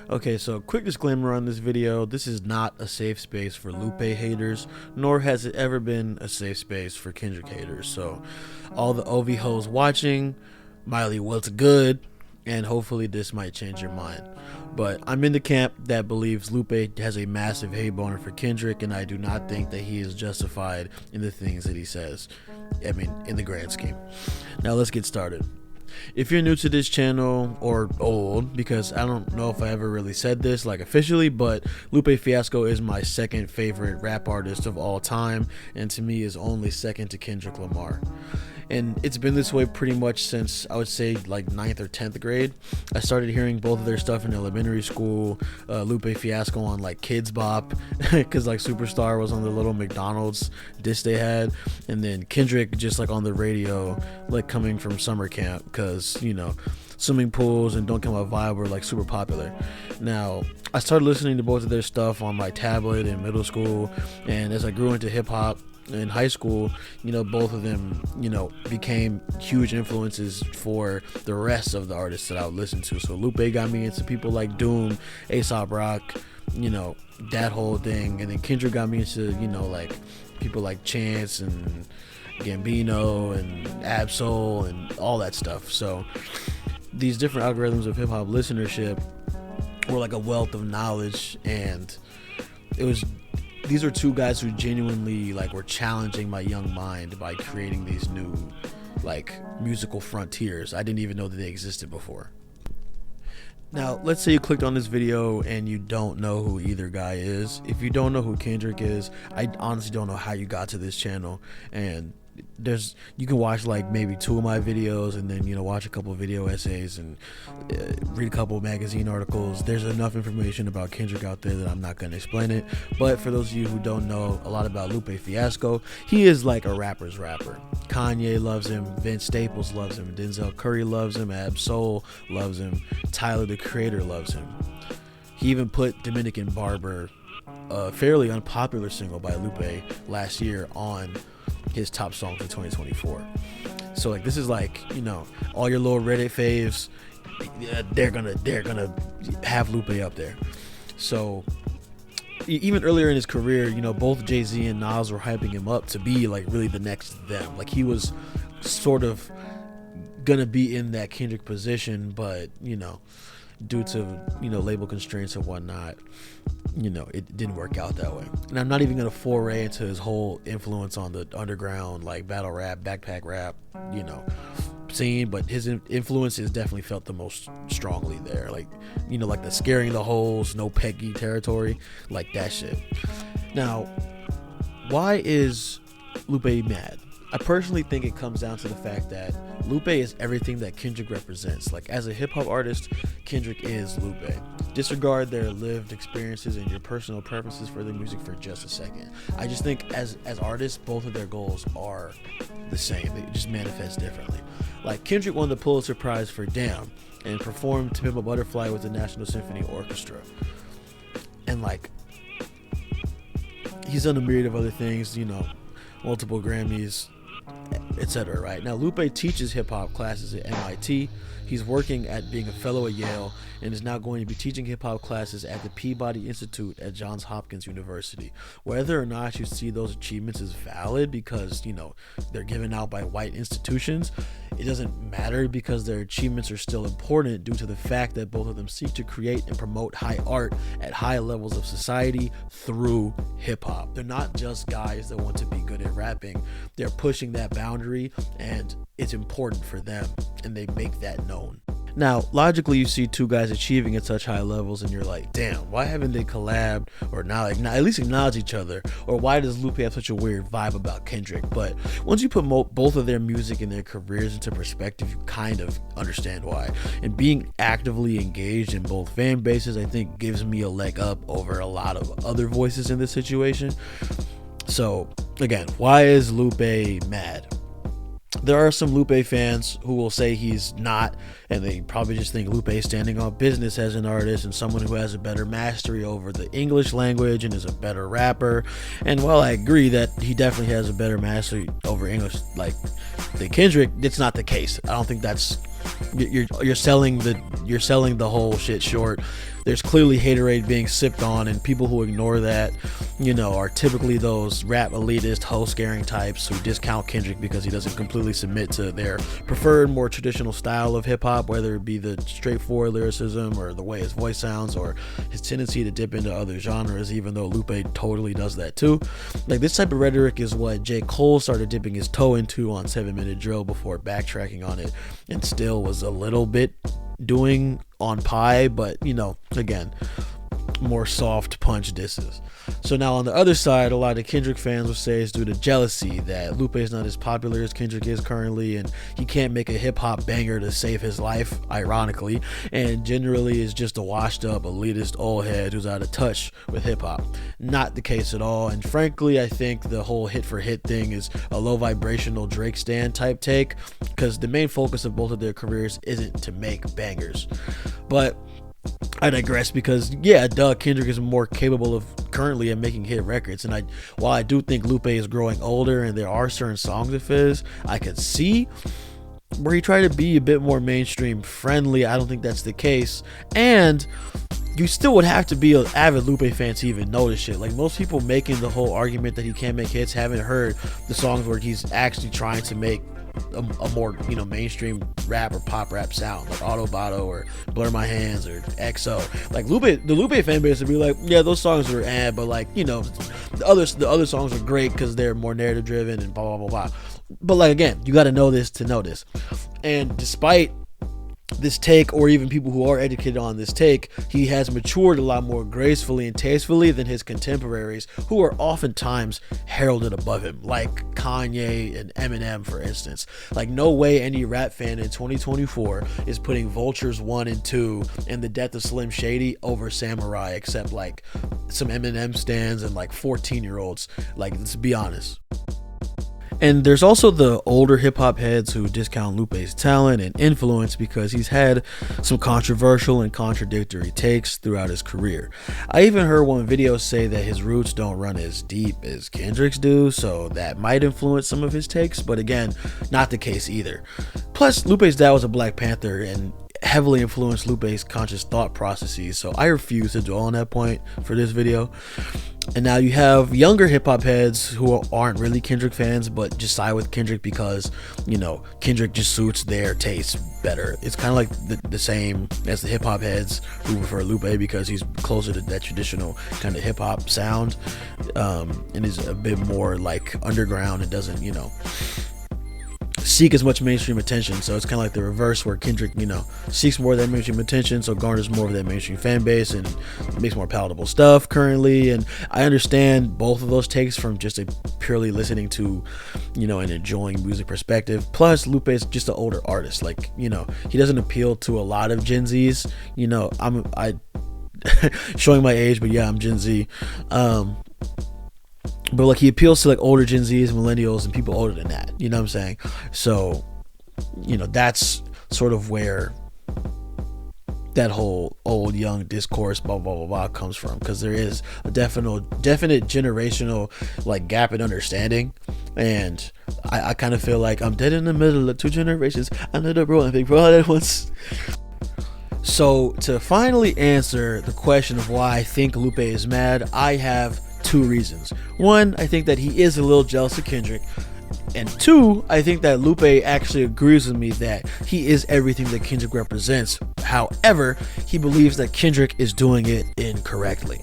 Okay, so quick disclaimer on this video. This is not a safe space for Lupe haters, nor has it ever been a safe space for Kendrick haters. So all the OV hoes watching, Miley, what's good? And hopefully this might change your mind. But I'm in the camp that believes Lupe has a massive hate boner for Kendrick, and I do not think that he is justified in the things that he says. I mean, in the grand scheme. Now let's get started. If you're new to this channel, or old, because I don't know if I ever really said this like officially, but Lupe Fiasco is my second favorite rap artist of all time, and to me is only second to Kendrick Lamar. And it's been this way pretty much since, I would say, like 9th or 10th grade. I started hearing both of their stuff in elementary school. Lupe Fiasco on like Kids Bop, because like Superstar was on the little McDonald's disc they had, and then Kendrick just like on the radio, like coming from summer camp, because you know, swimming pools and Don't Kill My Vibe were like super popular. Now I started listening to both of their stuff on my tablet in middle school, and as I grew into hip hop in high school, you know, both of them, you know, became huge influences for the rest of the artists that I would listen to. So Lupe got me into people like Doom, A$AP Rock, you know, that whole thing, and then Kendrick got me into, you know, like people like Chance and Gambino and Absol and all that stuff. So these different algorithms of hip-hop listenership were like a wealth of knowledge, and it was, these are two guys who genuinely like were challenging my young mind by creating these new like musical frontiers I didn't even know that they existed before. Now let's say you clicked on this video and you don't know who either guy is. If you don't know who Kendrick is, I honestly don't know how you got to this channel. And you can watch like maybe 2 of my videos, and then, you know, watch a couple of video essays and read a couple of magazine articles. There's enough information about Kendrick out there that I'm not going to explain it. But for those of you who don't know a lot about Lupe Fiasco, he is like a rapper's rapper. Kanye loves him, Vince Staples loves him, Denzel Curry loves him, Absol loves him, Tyler the Creator loves him. He even put Dominican Barber, a fairly unpopular single by Lupe last year, on his top song for 2024. So like, this is like, you know, all your little Reddit faves, they're gonna have Lupe up there. So even earlier in his career, you know, both Jay-Z and Nas were hyping him up to be like really the next them. Like, he was sort of gonna be in that Kendrick position, but you know, due to, you know, label constraints and whatnot, you know, it didn't work out that way. And I'm not even gonna foray into his whole influence on the underground like battle rap, backpack rap, you know, scene, but his influence is definitely felt the most strongly there. Like, you know, like the Scaring the Holes, No Peggy territory, like that shit. Now, why is Lupe mad? I personally think it comes down to the fact that Lupe is everything that Kendrick represents. Like, as a hip-hop artist, Kendrick is Lupe. Disregard their lived experiences and your personal preferences for their music for just a second. I just think as artists, both of their goals are the same. They just manifest differently. Like, Kendrick won the Pulitzer Prize for Damn and performed To Pimp a Butterfly with the National Symphony Orchestra. And like, he's done a myriad of other things, you know, multiple Grammys, etc. Right now, Lupe teaches hip-hop classes at MIT. He's working at being a fellow at Yale, and is now going to be teaching hip-hop classes at the Peabody Institute at Johns Hopkins University. Whether or not you see those achievements as valid because, you know, they're given out by white institutions, it doesn't matter, because their achievements are still important due to the fact that both of them seek to create and promote high art at high levels of society through hip-hop. They're not just guys that want to be good at rapping. They're pushing that boundary, and it's important for them, and they make that known. Now, logically, you see two guys achieving at such high levels, and you're like, damn, why haven't they collabed, or now like, at least acknowledge each other? Or why does Lupe have such a weird vibe about Kendrick? But once you put both of their music and their careers into perspective, you kind of understand why. And being actively engaged in both fan bases, I think, gives me a leg up over a lot of other voices in this situation. So again, why is Lupe mad? There are some Lupe fans who will say he's not, and they probably just think Lupe is standing on business as an artist and someone who has a better mastery over the English language and is a better rapper. And while I agree that he definitely has a better mastery over English like than Kendrick, it's not the case. I don't think that's you're selling the whole shit short. There's clearly haterade being sipped on, and people who ignore that, are typically those rap elitist, hoe-scaring types who discount Kendrick because he doesn't completely submit to their preferred, more traditional style of hip-hop, whether it be the straightforward lyricism or the way his voice sounds or his tendency to dip into other genres, even though Lupe totally does that too. Like, this type of rhetoric is what J. Cole started dipping his toe into on 7 Minute Drill before backtracking on it, and still was a little bit doing on Pie, but again, more soft punch disses. So now on the other side, a lot of Kendrick fans will say it's due to jealousy that Lupe is not as popular as Kendrick is currently, and he can't make a hip-hop banger to save his life, ironically, and generally is just a washed up elitist old head who's out of touch with hip-hop. Not the case at all, and frankly I think the whole hit for hit thing is a low vibrational Drake stan type take, because the main focus of both of their careers isn't to make bangers. But I digress, because Kendrick is more capable of currently of making hit records, and while I do think Lupe is growing older and there are certain songs of his I could see where he tried to be a bit more mainstream friendly, I don't think that's the case. And you still would have to be an avid Lupe fan to even notice shit. Like, most people making the whole argument that he can't make hits haven't heard the songs where he's actually trying to make a more mainstream rap or pop rap sound, like Autobotto or Blur My Hands or XO. Like, the Lupe fan base would be like, yeah, those songs were but like, the other songs are great because they're more narrative driven and blah blah blah blah. But like, again, you got to know this to know this. And despite this take, or even people who are educated on this take, he has matured a lot more gracefully and tastefully than his contemporaries, who are oftentimes heralded above him, like Kanye and Eminem, for instance. Like, no way any rap fan in 2024 is putting Vultures 1 and 2 and The Death of Slim Shady over Samurai, except like some Eminem stans and like 14-year-olds. Like, let's be honest. And there's also the older hip-hop heads who discount Lupe's talent and influence because he's had some controversial and contradictory takes throughout his career. I even heard one video say that his roots don't run as deep as Kendrick's do, so that might influence some of his takes, but again, not the case either. Plus, Lupe's dad was a Black Panther and heavily influenced Lupe's conscious thought processes, so I refuse to dwell on that point for this video. And now you have younger hip-hop heads who aren't really Kendrick fans but just side with Kendrick because Kendrick just suits their taste better. It's kind of like the same as the hip-hop heads who prefer Lupe because he's closer to that traditional kind of hip-hop sound, and is a bit more like underground and doesn't seek as much mainstream attention. So it's kind of like the reverse, where Kendrick seeks more of that mainstream attention, so garners more of that mainstream fan base and makes more palatable stuff currently. And I understand both of those takes from just a purely listening to and enjoying music perspective. Plus, Lupe is just an older artist. Like, he doesn't appeal to a lot of Gen Zs. I showing my age, but yeah, I'm Gen Z. But like, he appeals to like older Gen Zs, millennials, and people older than that. You know what I'm saying? So, that's sort of where that whole old young discourse blah blah blah blah comes from, because there is a definite generational like gap in understanding, and I kind of feel like I'm dead in the middle of two generations. I'm the bro and big bro all at once. So to finally answer the question of why I think Lupe is mad, I have two reasons. One, I think that he is a little jealous of Kendrick, and two, I think that Lupe actually agrees with me that he is everything that Kendrick represents. However, he believes that Kendrick is doing it incorrectly.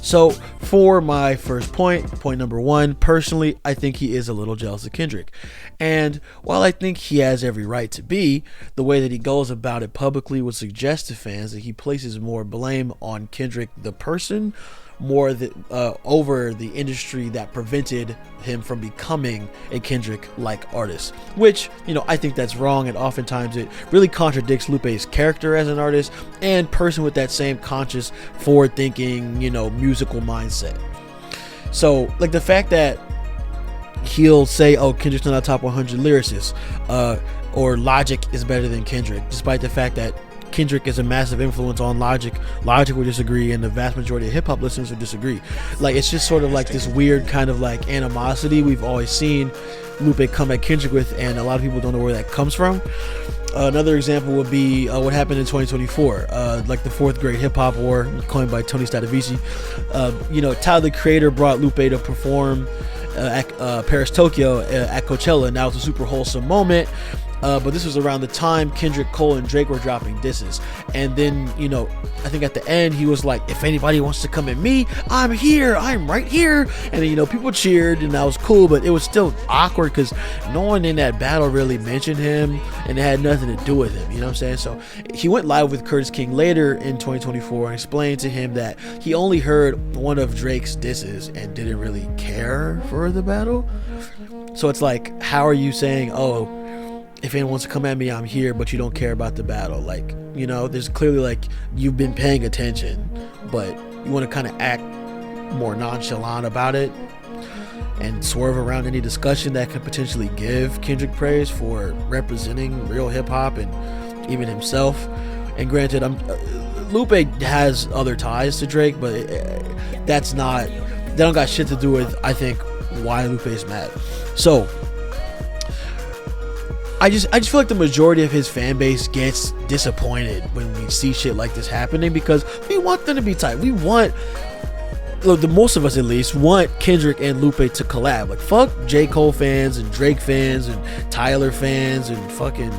So for my first point number one, personally, I think he is a little jealous of Kendrick. And while I think he has every right to be, the way that he goes about it publicly would suggest to fans that he places more blame on Kendrick the person more over the industry that prevented him from becoming a Kendrick-like artist, which, I think that's wrong, and oftentimes it really contradicts Lupe's character as an artist and person with that same conscious, forward-thinking, musical mindset. So, like, the fact that he'll say, oh, Kendrick's not a top 100 lyricist, or Logic is better than Kendrick, despite the fact that Kendrick is a massive influence on Logic. Logic would disagree, and the vast majority of hip-hop listeners would disagree. Like, it's just sort of like this weird kind of like animosity we've always seen Lupe come at Kendrick with, and a lot of people don't know where that comes from. Another example would be what happened in 2024, like the fourth great hip hop war, coined by Tony Stadavici. Tyler the Creator brought Lupe to perform at Paris, Tokyo at Coachella. Now it's a super wholesome moment. But this was around the time Kendrick, Cole, and Drake were dropping disses. And then, I think at the end, he was like, if anybody wants to come at me, I'm here. I'm right here. And then, people cheered, and that was cool. But it was still awkward because no one in that battle really mentioned him, and it had nothing to do with him. You know what I'm saying? So he went live with Curtis King later in 2024 and explained to him that he only heard one of Drake's disses and didn't really care for the battle. So it's like, how are you saying, oh, if anyone wants to come at me, I'm here, but you don't care about the battle? Like, there's clearly like you've been paying attention, but you want to kind of act more nonchalant about it and swerve around any discussion that could potentially give Kendrick praise for representing real hip hop and even himself. And granted, Lupe has other ties to Drake, but they don't got shit to do with, I think, why Lupe's mad. So I just feel like the majority of his fan base gets disappointed when we see shit like this happening, because we want them to be tight. We want, the most of us at least, want Kendrick and Lupe to collab. Like, fuck J. Cole fans and Drake fans and Tyler fans and fucking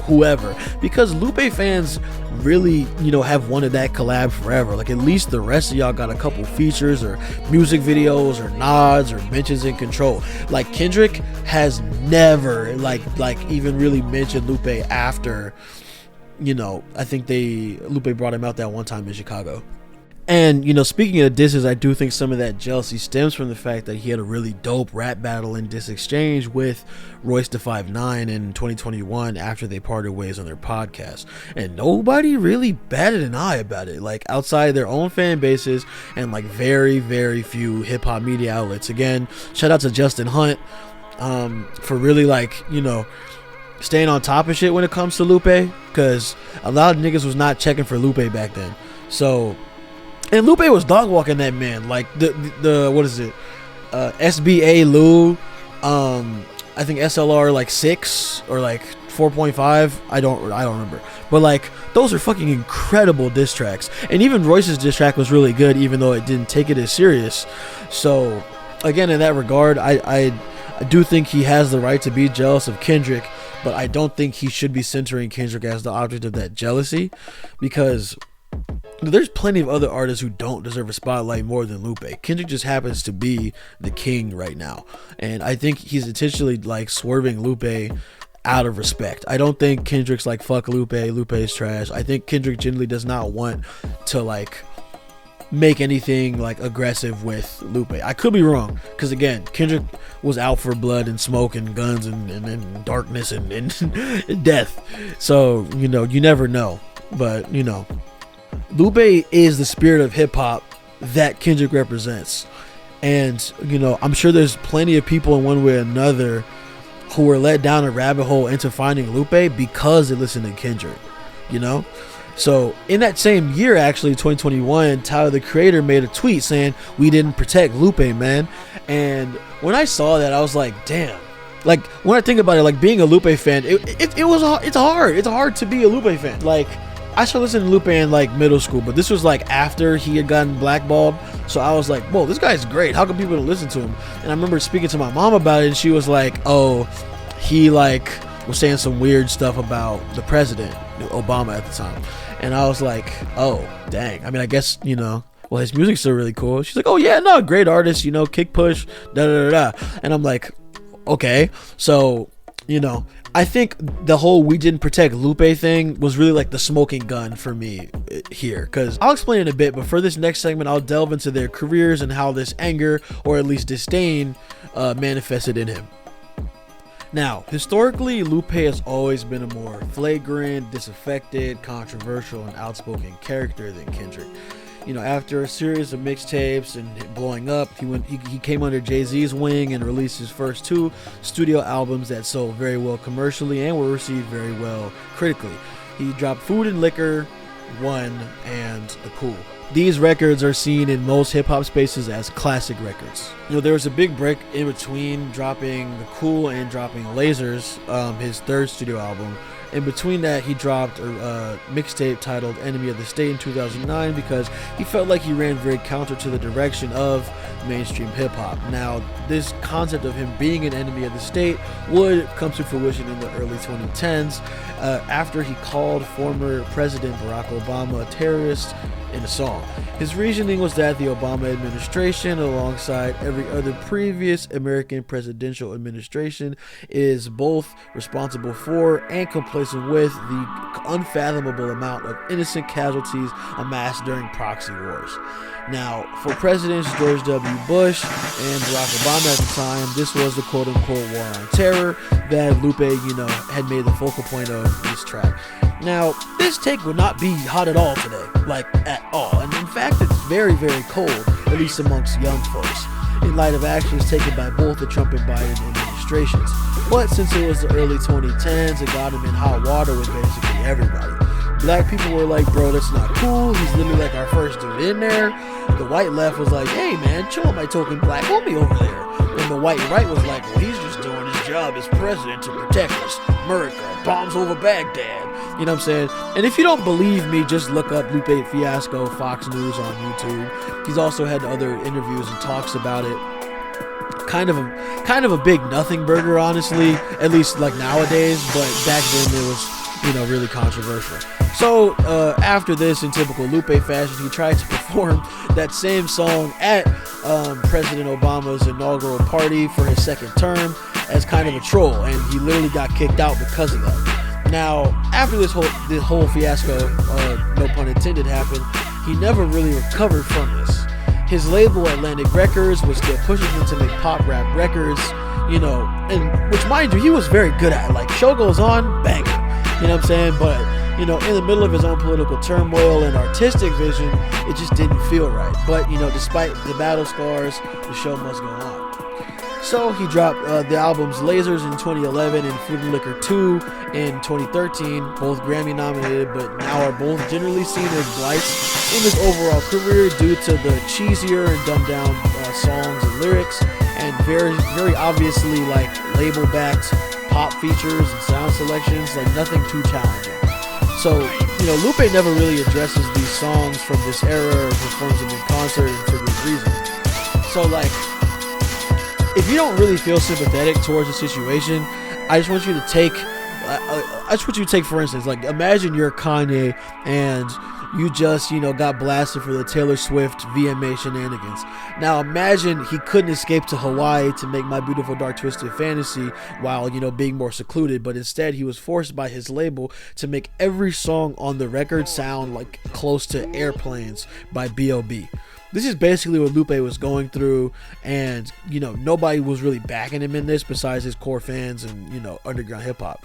whoever, because Lupe fans really, have wanted that collab forever. Like, at least the rest of y'all got a couple features or music videos or nods or mentions in Control. Like, Kendrick has never like even really mentioned Lupe after, I think Lupe brought him out that one time in Chicago. And, speaking of disses, I do think some of that jealousy stems from the fact that he had a really dope rap battle and diss exchange with Royce da 5'9" in 2021 after they parted ways on their podcast. And nobody really batted an eye about it, like outside their own fan bases and like very, very few hip hop media outlets. Again, shout out to Justin Hunt for really staying on top of shit when it comes to Lupe, because a lot of niggas was not checking for Lupe back then. So, and Lupe was dog walking that man, like the what is it, SBA Lou, I think SLR like 6 or like 4.5, I don't remember, but like those are fucking incredible diss tracks. And even Royce's diss track was really good, even though it didn't take it as serious. So again, in that regard, I do think he has the right to be jealous of Kendrick, but I don't think he should be centering Kendrick as the object of that jealousy, because there's plenty of other artists who don't deserve a spotlight more than Lupe. Kendrick just happens to be the king right now, and I think he's intentionally like swerving Lupe out of respect. I don't think Kendrick's like, fuck Lupe's trash. I think Kendrick generally does not want to like make anything like aggressive with Lupe. I could be wrong, because again, Kendrick was out for blood and smoke and guns and darkness and death. So you never know. But Lupe is the spirit of hip hop that Kendrick represents. And I'm sure there's plenty of people in one way or another who were led down a rabbit hole into finding Lupe because they listened to Kendrick. So in that same year, actually 2021, Tyler the Creator made a tweet saying, "We didn't protect Lupe, man." And when I saw that, I was like, damn. Like, when I think about it, like being a Lupe fan, it's hard to be a Lupe fan. Like, I started listening to Lupe in like middle school, but this was like after he had gotten blackballed. So I was like, whoa, this guy's great. How come people don't listen to him? And I remember speaking to my mom about it, and she was like, oh, he like was saying some weird stuff about the president, Obama at the time. And I was like, oh, dang. I mean, I guess, well, his music's still really cool. She's like, oh yeah, no, great artist, kick push, da da da da. And I'm like, okay. So, I think the whole "we didn't protect Lupe" thing was really like the smoking gun for me here, because I'll explain in a bit, but for this next segment, I'll delve into their careers and how this anger, or at least disdain, manifested in him. Now, historically, Lupe has always been a more flagrant, disaffected, controversial, and outspoken character than Kendrick. After a series of mixtapes and blowing up, he came under Jay-Z's wing and released his first 2 studio albums that sold very well commercially and were received very well critically. He dropped Food and Liquor 1 and The Cool. These records are seen in most hip-hop spaces as classic records. There was a big break in between dropping The Cool and dropping Lasers, his 3rd studio album, In between that, he dropped a mixtape titled Enemy of the State in 2009 because he felt like he ran very counter to the direction of mainstream hip-hop. Now, this concept of him being an enemy of the state would come to fruition in the early 2010s after he called former President Barack Obama a terrorist in a song. His reasoning was that the Obama administration, alongside every other previous American presidential administration, is both responsible for and complacent with the unfathomable amount of innocent casualties amassed during proxy wars. Now, for Presidents George W. Bush and Barack Obama at the time, this was the quote-unquote war on terror that Lupe, had made the focal point of this track. Now, this take would not be hot at all today, like at all, and in fact it's very, very cold, at least amongst young folks, in light of actions taken by both the Trump and Biden administrations. But since it was the early 2010s, it got him in hot water with basically everybody. Black people were like, bro, that's not cool, he's literally like our first dude in there. The white left was like, hey man, chill on my token black homie over there. And the white right was like, well, he's just doing his job as president to protect us. America, bombs over Baghdad. You know what I'm saying? And if you don't believe me, just look up Lupe Fiasco, Fox News on YouTube. He's also had other interviews and talks about it. Kind of a big nothing burger, honestly, at least like nowadays, but back then it was, really controversial. So after this, in typical Lupe fashion, he tried to perform that same song at President Obama's inaugural party for his second term as kind of a troll, and he literally got kicked out because of that. Now, after this whole fiasco, no pun intended, happened, he never really recovered from this. His label, Atlantic Records, was still pushing him to make pop rap records, and which, mind you, he was very good at. Like, Show Goes On, banger, you know what I'm saying? But, in the middle of his own political turmoil and artistic vision, it just didn't feel right. But, despite the battle scars, the show must go on. So he dropped the albums Lasers in 2011 and Food and Liquor 2 in 2013, both Grammy nominated, but now are both generally seen as blights in his overall career due to the cheesier and dumbed down songs and lyrics, and very, very obviously like label-backed pop features and sound selections, like nothing too challenging. So, Lupe never really addresses these songs from this era or performs them in concert, and for good reason. So, like, if you don't really feel sympathetic towards the situation, I just want you to take, for instance, like, imagine you're Kanye and you just, got blasted for the Taylor Swift VMA shenanigans. Now imagine he couldn't escape to Hawaii to make My Beautiful Dark Twisted Fantasy while, being more secluded, but instead he was forced by his label to make every song on the record sound like close to Airplanes by B.O.B. This is basically what Lupe was going through, and, nobody was really backing him in this besides his core fans and, underground hip-hop.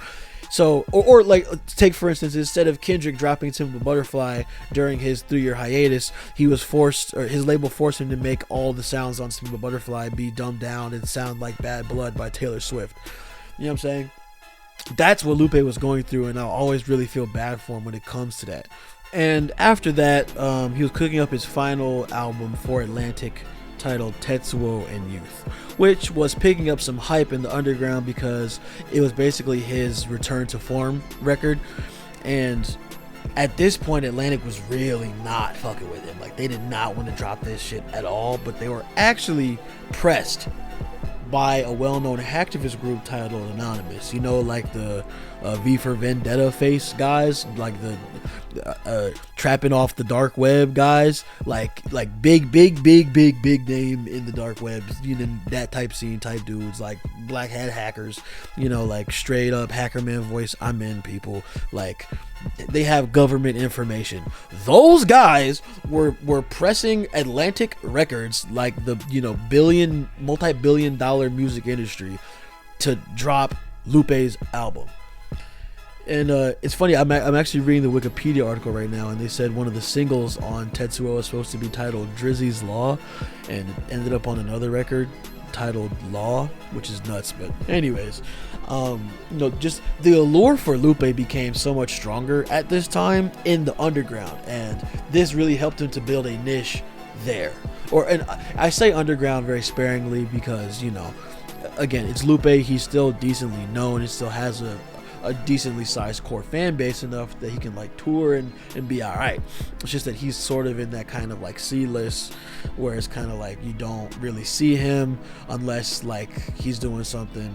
So, or like, take for instance, instead of Kendrick dropping Simple Butterfly during his 3-year hiatus, his label forced him to make all the sounds on Simple Butterfly be dumbed down and sound like Bad Blood by Taylor Swift. You know what I'm saying? That's what Lupe was going through, and I always really feel bad for him when it comes to that. And after that, he was cooking up his final album for Atlantic, titled Tetsuo and Youth, which was picking up some hype in the underground because it was basically his return to form record. And at this point, Atlantic was really not fucking with him. Like, they did not want to drop this shit at all, but they were actually pressed by a well-known hacktivist group titled Anonymous. Like the V for Vendetta face guys, like the trapping off the dark web guys, like big name in the dark web, that type scene type dudes, like black hat hackers, like straight up hacker man voice, I'm in people, like they have government information. Those guys were pressing Atlantic Records, like the multi-billion dollar music industry, to drop Lupe's album. And it's funny, I'm actually reading the Wikipedia article right now, and they said one of the singles on Tetsuo is supposed to be titled Drizzy's Law, and it ended up on another record titled Law, which is nuts. But anyways, just the allure for Lupe became so much stronger at this time in the underground, and this really helped him to build a niche there. And I say underground very sparingly because, again, it's Lupe. He's still decently known. He still has a a decently sized core fan base enough that he can like tour and be all right. It's just that he's sort of in that kind of like C-list where it's kind of like you don't really see him unless like he's doing something,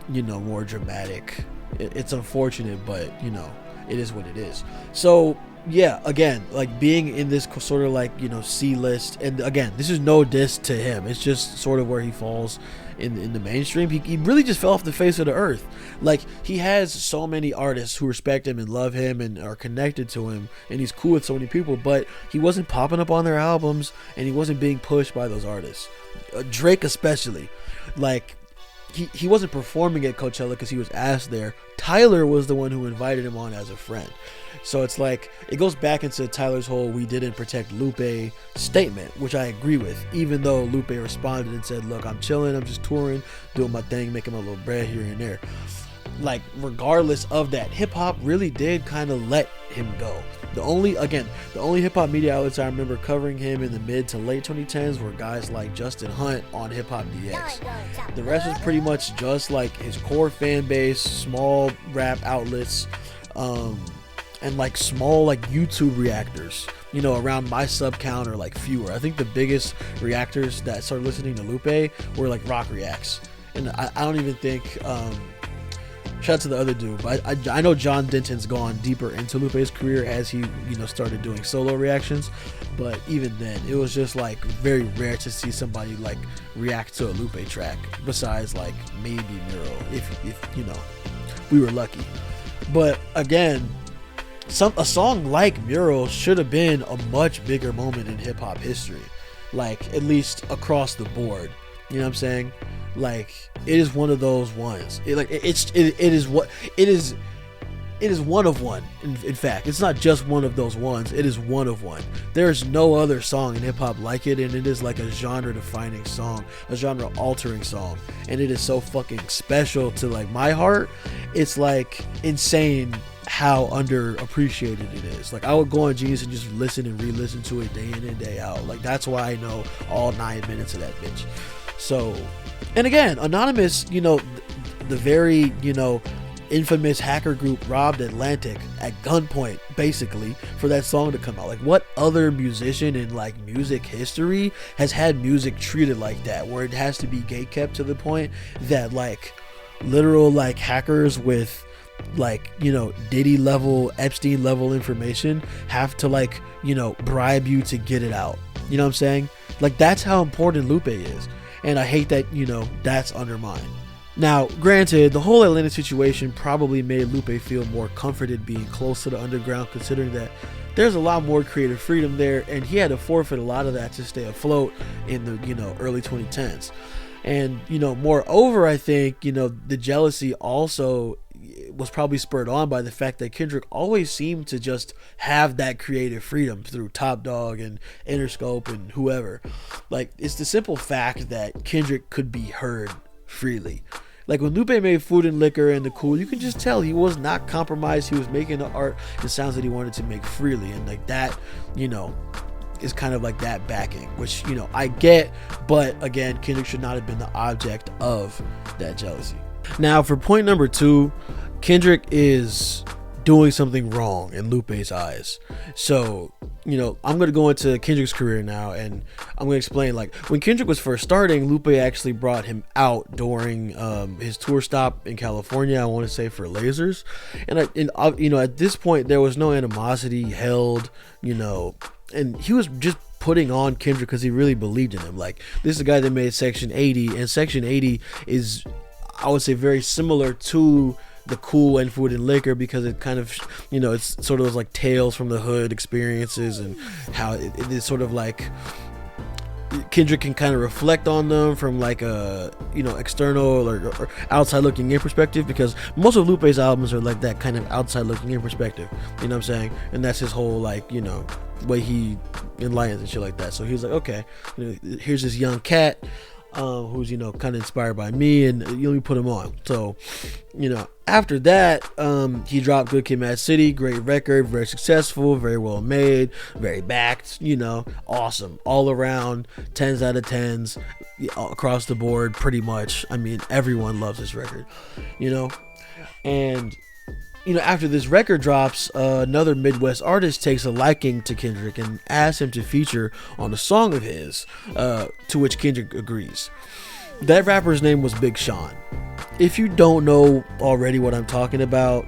you know, more dramatic. It's unfortunate, but you know, it is what it is. So yeah, again, like being in this sort of like, you know, C-list, and again, this is no diss to him, it's just sort of where he falls in the mainstream. He really just fell off the face of the earth. Like, he has so many artists who respect him and love him and are connected to him, and he's cool with so many people, but he wasn't popping up on their albums, and he wasn't being pushed by those artists. Drake especially, like, he wasn't performing at Coachella because he was asked there. Tyler was the one who invited him on as a friend. So it's like, it goes back into Tyler's whole "we didn't protect Lupe" statement, which I agree with, even though Lupe responded and said, look, I'm chilling, I'm just touring, doing my thing, making my little bread here and there. Like, regardless of that, hip-hop really did kind of let him go. The only hip-hop media outlets I remember covering him in the mid to late 2010s were guys like Justin Hunt on Hip Hop DX. The rest was pretty much just like his core fan base, small rap outlets, and like small like YouTube reactors, you know, around my sub count or like fewer. I think the biggest reactors that started listening to Lupe were like rock reacts, and I don't even think shout out to the other dude, but I know John Denton's gone deeper into Lupe's career as he, you know, started doing solo reactions, but even then it was just like very rare to see somebody like react to a Lupe track besides like maybe Miro, if you know, we were lucky. But again, a song like Mural should have been a much bigger moment in hip hop history, like at least across the board. You know what I'm saying? Like, it is one of those ones. It is one of one. In fact, it's not just one of those ones. It is one of one. There's no other song in hip hop like it, and it is like a genre-defining song, a genre-altering song, and it is so fucking special to like my heart. It's like insane how underappreciated it is. Like, I would go on Genius and just listen and re-listen to it day in and day out. Like, that's why I know all 9 minutes of that bitch. So, and again, Anonymous, you know, the very, you know, infamous hacker group robbed Atlantic at gunpoint, basically, for that song to come out. Like, what other musician in like music history has had music treated like that, where it has to be gatekept to the point that like literal like hackers with like, you know, Diddy level, Epstein level information have to like, you know, bribe you to get it out. You know what I'm saying? Like, that's how important Lupe is. And I hate that, you know, that's undermined. Now, granted, the whole Atlanta situation probably made Lupe feel more comforted being close to the underground, considering that there's a lot more creative freedom there, and he had to forfeit a lot of that to stay afloat in the, you know, early 2010s. And, you know, moreover, I think, you know, the jealousy also was probably spurred on by the fact that Kendrick always seemed to just have that creative freedom through Top Dog and Interscope and whoever. Like, it's the simple fact that Kendrick could be heard freely. Like, when Lupe made Food and Liquor and The Cool, you can just tell he was not compromised. He was making the art and sounds that he wanted to make freely, and like that, you know, is kind of like that backing, which, you know, I get, but again, Kendrick should not have been the object of that jealousy. Now, for point number 2, Kendrick is doing something wrong in Lupe's eyes. So, you know, I'm going to go into Kendrick's career now, and I'm going to explain, like, when Kendrick was first starting, Lupe actually brought him out during his tour stop in California, I want to say for Lasers. And you know, at this point, there was no animosity held, you know, and he was just putting on Kendrick because he really believed in him. Like, this is a guy that made Section 80, and Section 80 is, I would say, very similar to The Cool and Food and Liquor, because it kind of, you know, it's sort of those like tales from the hood experiences, and how it is sort of like Kendrick can kind of reflect on them from like a, you know, external or outside looking in perspective, because most of Lupe's albums are like that kind of outside looking in perspective, you know what I'm saying? And that's his whole, like, you know, way he enlightens and shit like that. So he was like, okay, you know, here's this young cat who's, you know, kind of inspired by me, and let me put him on. So, you know, after that, he dropped Good Kid, Mad City, great record, very successful, very well made, very backed, you know, awesome, all around, 10s out of 10s, across the board, pretty much. I mean, everyone loves this record, you know. And after this record drops, another Midwest artist takes a liking to Kendrick and asks him to feature on a song of his, to which Kendrick agrees. That rapper's name was Big Sean. If you don't know already what I'm talking about,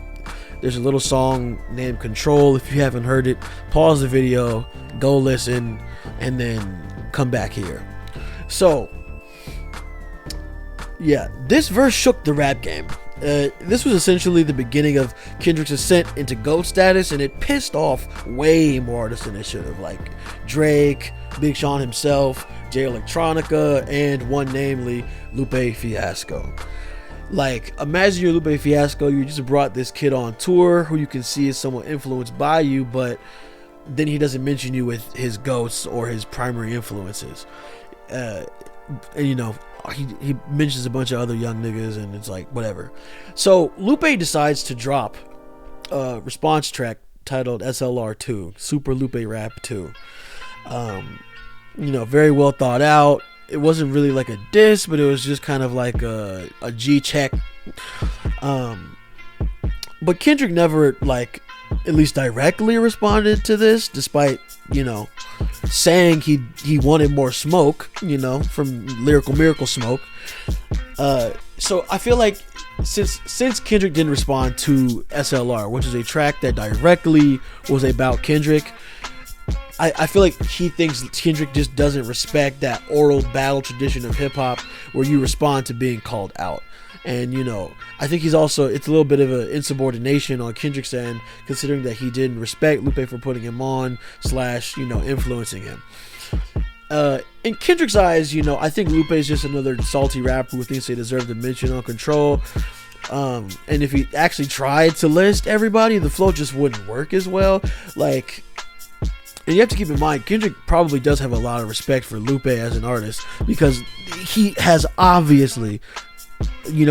there's a little song named Control. If you haven't heard it, pause the video, go listen, and then come back here. So, yeah, this verse shook the rap game. This was essentially the beginning of Kendrick's ascent into GOAT status, and it pissed off way more artists than it should have, like Drake, Big Sean himself, Jay Electronica, and one namely Lupe Fiasco. Like, imagine you're Lupe Fiasco, you just brought this kid on tour who you can see is somewhat influenced by you, but then he doesn't mention you with his GOATs or his primary influences. And he mentions a bunch of other young niggas, and it's like, whatever. So Lupe decides to drop a response track titled SLR2, Super Lupe Rap 2. Very well thought out. It wasn't really like a diss, but it was just kind of like a G check. But Kendrick never, like, at least directly responded to this, despite, saying he wanted more smoke, from Lyrical Miracle Smoke. So I feel like since Kendrick didn't respond to SLR, which is a track that directly was about Kendrick, I feel like he thinks Kendrick just doesn't respect that oral battle tradition of hip hop where you respond to being called out. And, I think it's a little bit of an insubordination on Kendrick's end, considering that he didn't respect Lupe for putting him on / influencing him. In Kendrick's eyes, I think Lupe is just another salty rapper who thinks they deserve the mention on Control. And if he actually tried to list everybody, the flow just wouldn't work as well. Like, and you have to keep in mind, Kendrick probably does have a lot of respect for Lupe as an artist, because he has obviously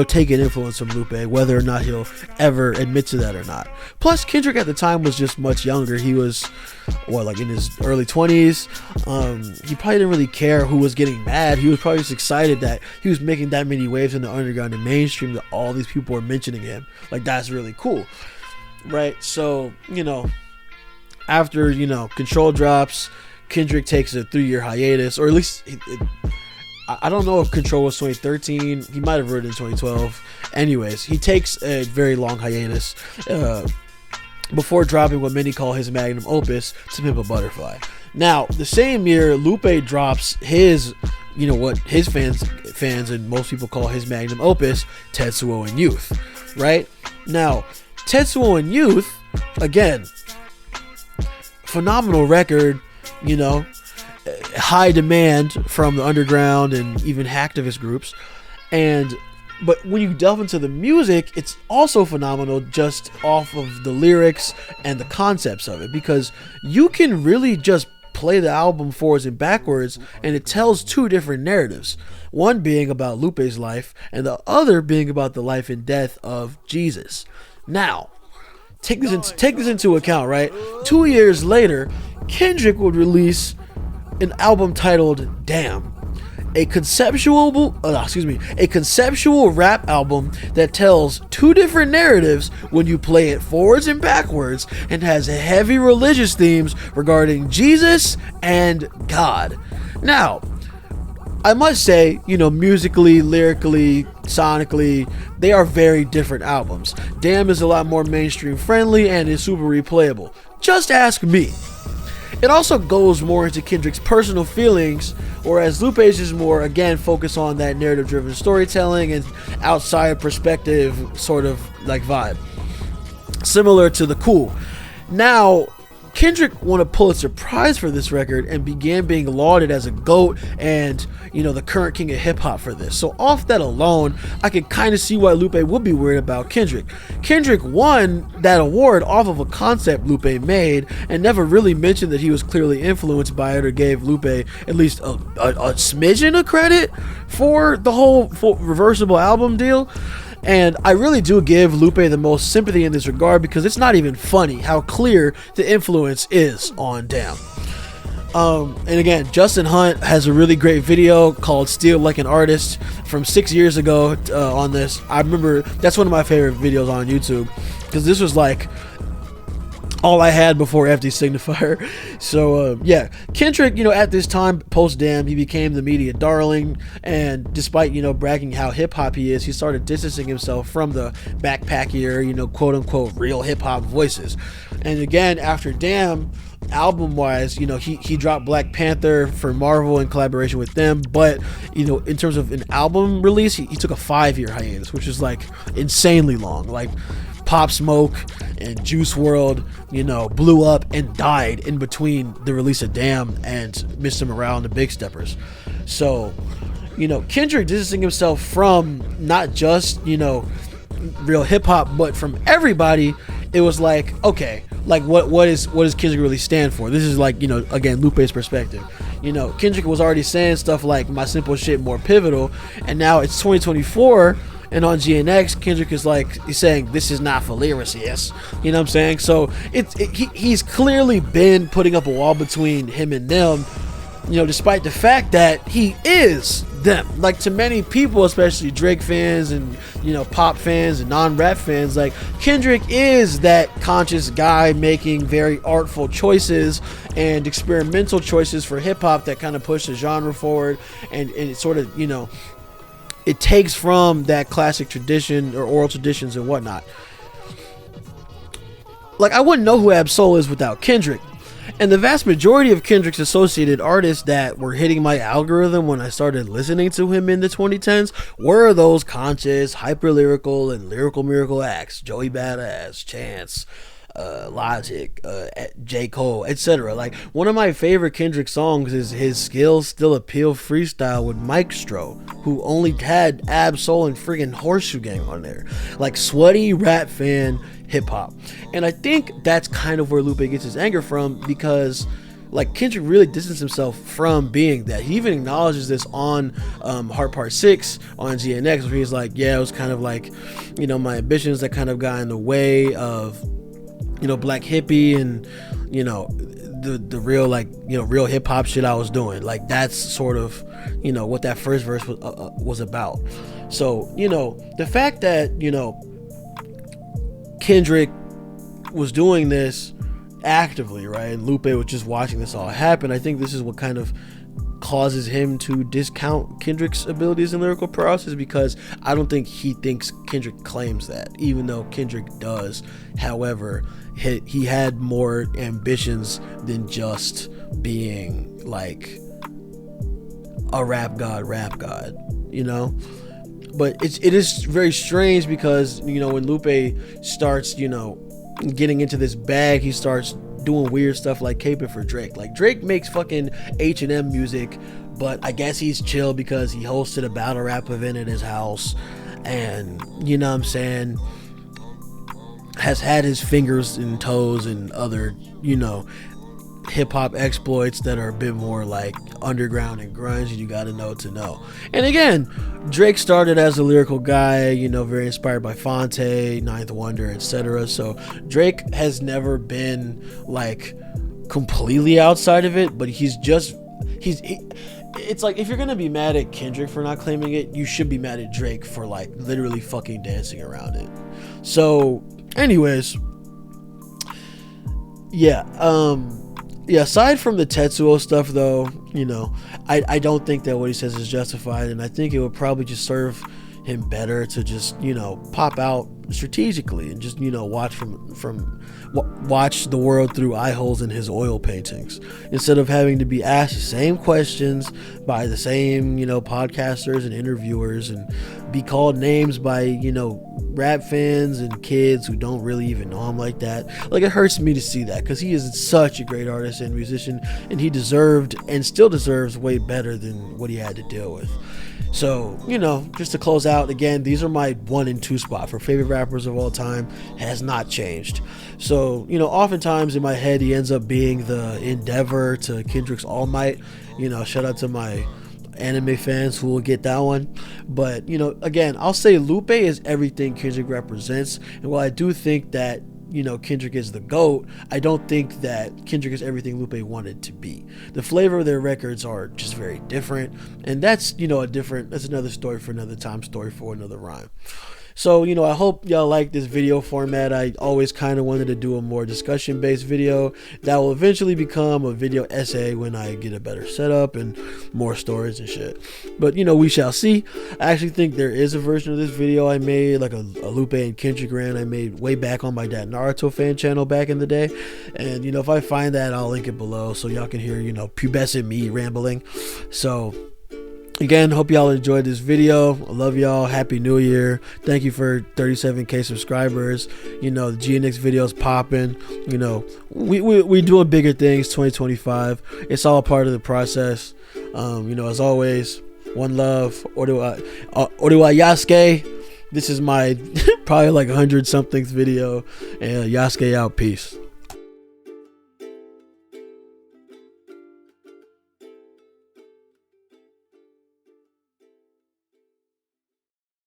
taken influence from Lupe, whether or not he'll ever admit to that or not. Plus, Kendrick at the time was just much younger. He was, in his early 20s. He probably didn't really care who was getting mad. He was probably just excited that he was making that many waves in the underground and mainstream, that all these people were mentioning him. Like, that's really cool, right? So, after, Control drops, Kendrick takes a 3-year hiatus, or at least I don't know if Control was 2013. He might have wrote it in 2012. Anyways, he takes a very long hiatus before dropping what many call his magnum opus, To Pimp a Butterfly. Now, the same year, Lupe drops his, what his fans and most people call his magnum opus, Tetsuo and Youth, right? Now, Tetsuo and Youth, again, phenomenal record, high demand from the underground and even hacktivist groups, but when you delve into the music, it's also phenomenal just off of the lyrics and the concepts of it, because you can really just play the album forwards and backwards, and it tells two different narratives, one being about Lupe's life and the other being about the life and death of Jesus. Now, take this into account, right? 2 years later, Kendrick would release an album titled Damn, a conceptual rap album that tells two different narratives when you play it forwards and backwards, and has heavy religious themes regarding Jesus and God. Now, I must say, musically, lyrically, sonically, they are very different albums. Damn is a lot more mainstream friendly and is super replayable. Just ask me. It also goes more into Kendrick's personal feelings, whereas Lupe's is more, again, focused on that narrative-driven storytelling and outside perspective sort of like vibe. Similar to The Cool. Now, Kendrick won a Pulitzer Prize for this record and began being lauded as a GOAT and, the current king of hip hop for this. So off that alone, I can kind of see why Lupe would be worried about Kendrick. Kendrick won that award off of a concept Lupe made and never really mentioned that he was clearly influenced by it, or gave Lupe at least a smidgen of credit for the whole reversible album deal. And I really do give Lupe the most sympathy in this regard, because it's not even funny how clear the influence is on Damn. And again, Justin Hunt has a really great video called "Steal Like an Artist" from 6 years ago on this. I remember that's one of my favorite videos on YouTube, because this was like all I had before FD Signifier. So yeah, Kendrick, at this time post Damn, he became the media darling, and despite bragging how hip hop he is, he started distancing himself from the backpackier, quote unquote real hip hop voices. And again, after Damn, album wise, he dropped Black Panther for Marvel in collaboration with them, but in terms of an album release, he took a 5-year hiatus, which is like insanely long. Like Pop Smoke and Juice WRLD, blew up and died in between the release of Damn and Mr. Morale and the Big Steppers. So, Kendrick distancing himself from not just, real hip hop, but from everybody. It was like, okay, like what does Kendrick really stand for? This is like, again, Lupe's perspective. Kendrick was already saying stuff like my simple shit more pivotal, and now it's 2024. And on GNX, Kendrick is like, he's saying this is not for lyricists. You know what I'm saying? So he's clearly been putting up a wall between him and them, despite the fact that he is them. Like, to many people, especially Drake fans and pop fans and non-rap fans, like, Kendrick is that conscious guy making very artful choices and experimental choices for hip-hop that kind of push the genre forward, and it sort of, it takes from that classic tradition or oral traditions and whatnot. Like, I wouldn't know who Ab-Soul is without Kendrick. And the vast majority of Kendrick's associated artists that were hitting my algorithm when I started listening to him in the 2010s were those conscious, hyper-lyrical, and lyrical miracle acts. Joey Badass, Chance, Logic, J. Cole, etc. Like, one of my favorite Kendrick songs is his Skills Still Appeal freestyle with Mike Stro, who only had Ab-Soul and friggin' Horseshoe Gang on there. Like, sweaty rap fan hip hop. And I think that's kind of where Lupe gets his anger from, because like Kendrick really distanced himself from being that. He even acknowledges this on Heart Part 6 on GNX, where he's like, yeah, it was kind of like, my ambitions that kind of got in the way of black hippie and the real, like, real hip hop shit I was doing. Like, that's sort of what that first verse was about. So the fact that Kendrick was doing this actively, right, and Lupe was just watching this all happen, I think this is what kind of causes him to discount Kendrick's abilities and lyrical prowess, because I don't think he thinks Kendrick claims that, even though Kendrick does. However, he had more ambitions than just being like a rap god, But it is very strange, because when Lupe starts getting into this bag, he starts doing weird stuff like caping for Drake. Like, Drake makes fucking H&M music, but I guess he's chill because he hosted a battle rap event at his house, and has had his fingers and toes in other hip-hop exploits that are a bit more like underground and grunge, and you gotta know to know. And again, Drake started as a lyrical guy, very inspired by Fonte, Ninth Wonder, etc. So Drake has never been like completely outside of it, but it's like, if you're gonna be mad at Kendrick for not claiming it, you should be mad at Drake for like literally fucking dancing around it. So anyways, aside from the Tetsuo stuff, though, I don't think that what he says is justified, and I think it would probably just serve him better to just, pop out strategically and just, watch the world through eye holes in his oil paintings, instead of having to be asked the same questions by the same, podcasters and interviewers, and be called names by, rap fans and kids who don't really even know him like that. Like, it hurts me to see that, because he is such a great artist and musician, and he deserved and still deserves way better than what he had to deal with. So, just to close out, again, these are my 1 and 2 spot for favorite rappers of all time. Has not changed. So, oftentimes in my head, he ends up being the Endeavor to Kendrick's All Might. Shout out to my anime fans who will get that one. But again, I'll say Lupe is everything Kendrick represents, and while I do think that you know, Kendrick is the GOAT, I don't think that Kendrick is everything Lupe wanted to be. The flavor of their records are just very different, and that's, you know, that's another story for another time, story for another rhyme. So, you know, I hope y'all like this video format. I always kind of wanted to do a more discussion-based video that will eventually become a video essay when I get a better setup and more storage and shit. But, you know, we shall see. I actually think there is a version of this video I made, like a Lupe and Kendrick rant I made way back on my dad Naruto fan channel back in the day. And, you know, if I find that, I'll link it below so y'all can hear, you know, pubescent me rambling. So, again, hope y'all enjoyed this video. I love y'all. Happy New Year. Thank you for 37K subscribers. You know, the GNX video's popping. You know, we doing bigger things 2025. It's all part of the process. You know, as always, one love. Oriwa Yasuke. This is my probably like 100 somethings video. And Yasuke out. Peace.